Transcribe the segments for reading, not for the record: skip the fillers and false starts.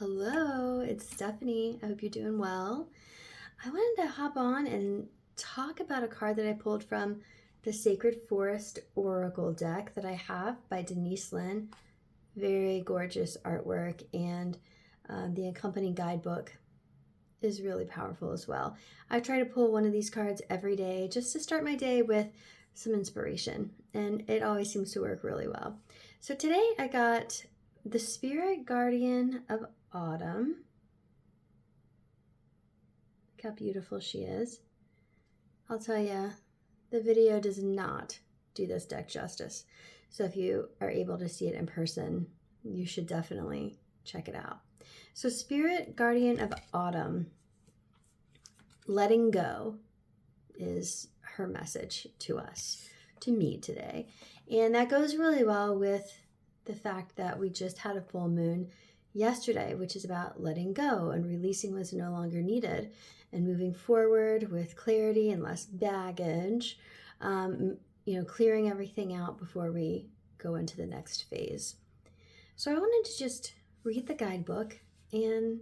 Hello, it's Stephanie. I hope you're doing well. I wanted to hop on and talk about a card that I pulled from the Sacred Forest Oracle deck that I have by Denise Linn. Very gorgeous artwork, and the accompanying guidebook is really powerful as well. I try to pull one of these cards every day just to start my day with some inspiration, and it always seems to work really well. So today I got the Spirit Guardian of Autumn. Look how beautiful she is. I'll tell you, the video does not do this deck justice. So if you are able to see it in person, you should definitely check it out. So Spirit Guardian of Autumn, letting go is her message to us, to me today. And that goes really well with the fact that we just had a full moon yesterday, which is about letting go and releasing what's no longer needed and moving forward with clarity and less baggage, clearing everything out before we go into the next phase. So I wanted to just read the guidebook and,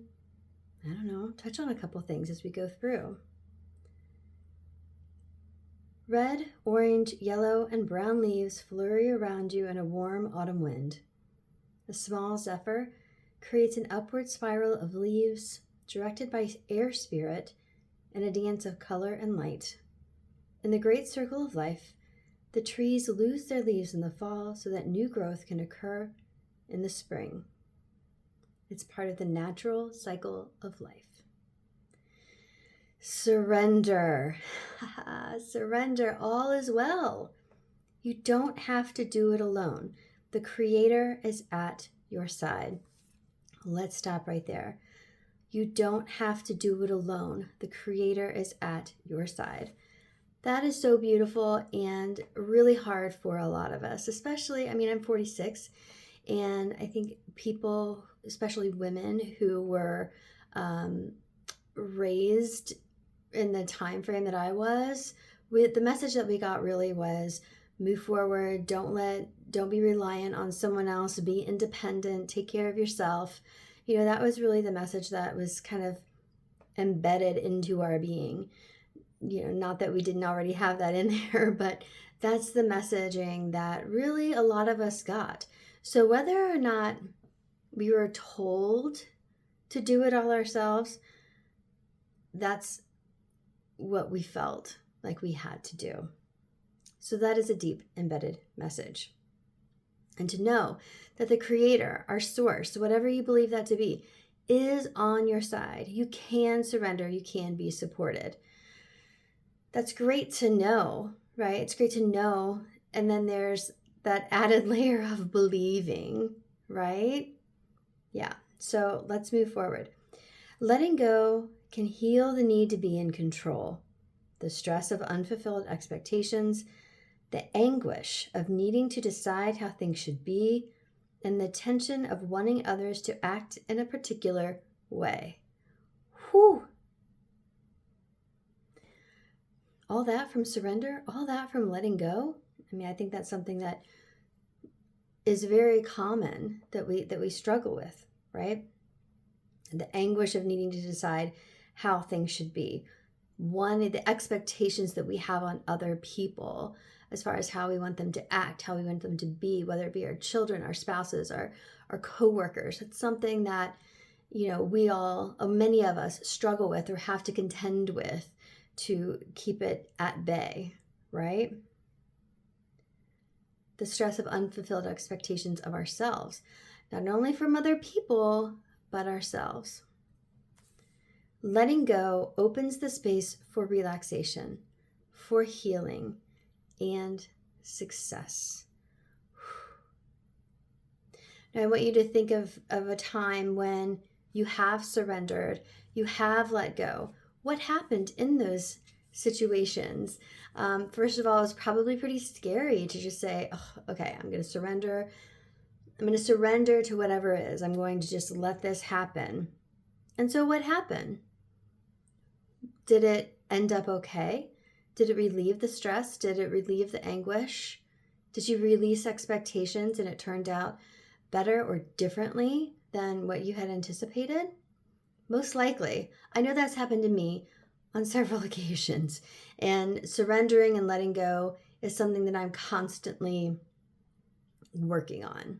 touch on a couple things as we go through. Red, orange, yellow, and brown leaves flurry around you in a warm autumn wind. A small zephyr creates an upward spiral of leaves directed by air spirit in a dance of color and light. In the great circle of life, the trees lose their leaves in the fall so that new growth can occur in the spring. It's part of the natural cycle of life. Surrender. Surrender. All is well. You don't have to do it alone. The Creator is at your side. Let's stop right there. You don't have to do it alone. The Creator is at your side. That is so beautiful and really hard for a lot of us, especially, I'm 46, and I think people, especially women who were raised in the time frame that I was, with the message that we got really was move forward, don't be reliant on someone else, be independent, take care of yourself. That was really the message that was kind of embedded into our being. Not that we didn't already have that in there, but that's the messaging that really a lot of us got. So whether or not we were told to do it all ourselves, that's what we felt like we had to do. So that is a deep embedded message. And to know that the Creator, our source, whatever you believe that to be, is on your side. You can surrender, you can be supported. That's great to know, right? It's great to know. And then there's that added layer of believing, right? Yeah. So let's move forward. Letting go can heal the need to be in control, the stress of unfulfilled expectations, the anguish of needing to decide how things should be, and the tension of wanting others to act in a particular way. Whew! All that from surrender, all that from letting go. I think that's something that is very common that we struggle with, right? The anguish of needing to decide how things should be. One, the expectations that we have on other people as far as how we want them to act, how we want them to be, whether it be our children, our spouses, our coworkers. It's something that, many of us struggle with or have to contend with to keep it at bay, right? The stress of unfulfilled expectations of ourselves, not only from other people, but ourselves. Letting go opens the space for relaxation, for healing, and success. Now I want you to think of a time when you have surrendered, you have let go. What happened in those situations? First of all, it's probably pretty scary to just say, oh, okay, I'm going to surrender. I'm going to surrender to whatever is. I'm going to just let this happen. And so what happened? Did it end up okay? Did it relieve the stress? Did it relieve the anguish? Did you release expectations and it turned out better or differently than what you had anticipated? Most likely. I know that's happened to me on several occasions. And surrendering and letting go is something that I'm constantly working on,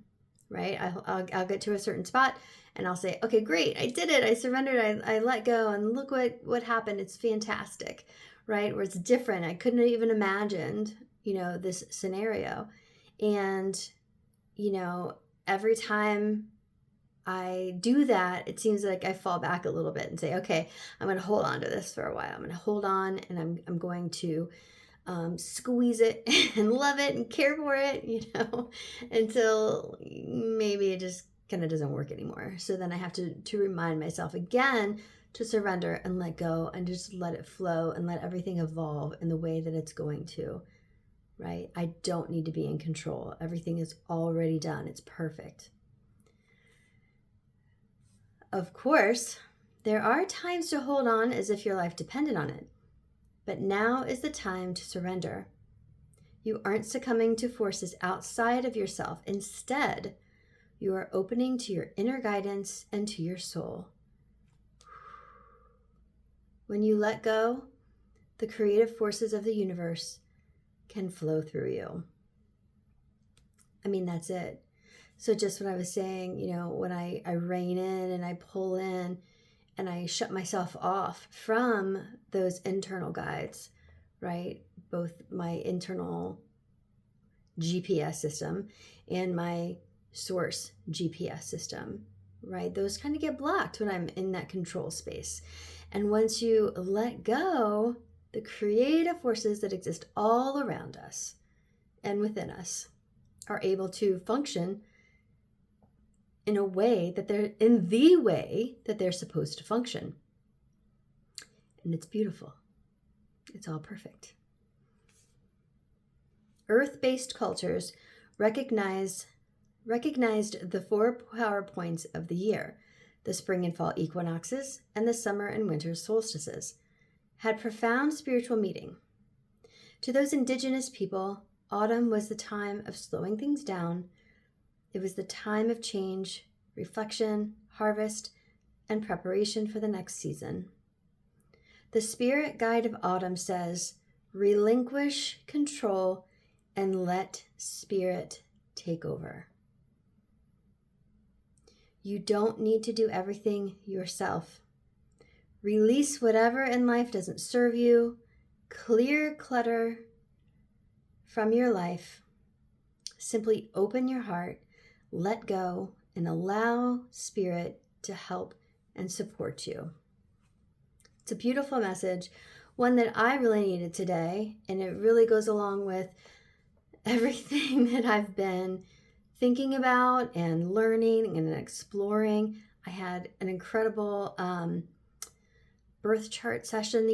right? I'll get to a certain spot and I'll say, okay, great, I did it. I surrendered. I let go, and look what happened. It's fantastic, right? Where it's different. I couldn't have even imagined, this scenario. And, every time I do that, it seems like I fall back a little bit and say, okay, I'm going to hold on to this for a while. I'm going to hold on, and I'm going to squeeze it and love it and care for it, until maybe it just kind of doesn't work anymore. So then I have to remind myself again to surrender and let go and just let it flow and let everything evolve in the way that it's going to, right? I don't need to be in control. Everything is already done. It's perfect. Of course, there are times to hold on as if your life depended on it. But now is the time to surrender. You aren't succumbing to forces outside of yourself. Instead, you are opening to your inner guidance and to your soul. When you let go, the creative forces of the universe can flow through you. I mean, that's it. So just what I was saying, when I rein in and I pull in, and I shut myself off from those internal guides, right? Both my internal GPS system and my source GPS system, right? Those kind of get blocked when I'm in that control space. And once you let go, the creative forces that exist all around us and within us are able to function in the way that they're supposed to function. And it's beautiful. It's all perfect. Earth-based cultures recognized the 4 power points of the year, the spring and fall equinoxes, and the summer and winter solstices, had profound spiritual meaning. To those indigenous people, autumn was the time of slowing things down. It was the time of change, reflection, harvest, and preparation for the next season. The spirit guide of autumn says, relinquish control and let spirit take over. You don't need to do everything yourself. Release whatever in life doesn't serve you. Clear clutter from your life. Simply open your heart, let go, and allow spirit to help and support you. It's a beautiful message, one that I really needed today, and it really goes along with everything that I've been thinking about and learning and exploring. I had an incredible birth chart session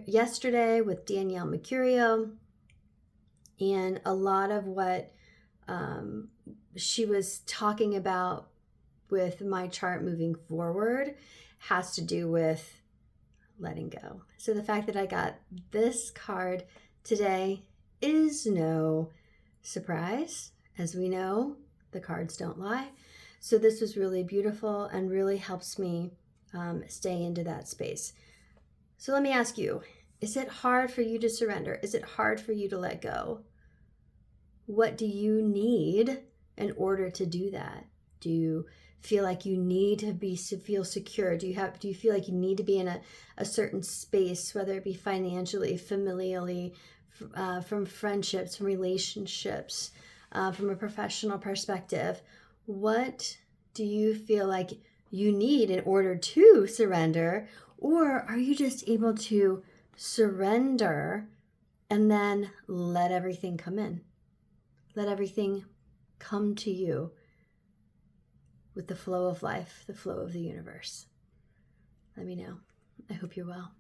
yesterday with Danielle Mercurio, and a lot of what she was talking about with my chart moving forward has to do with letting go. So the fact that I got this card today is no surprise. As we know, the cards don't lie. So this was really beautiful and really helps me stay into that space. So let me ask you, is it hard for you to surrender? Is it hard for you to let go? What do you need in order to do that? Do you feel like you need to feel secure? Do you feel like you need to be in a certain space, whether it be financially, familially, from friendships, from relationships, from a professional perspective? What do you feel like you need in order to surrender? Or are you just able to surrender and then let everything come in? Let everything come to you with the flow of life, the flow of the universe. Let me know. I hope you're well.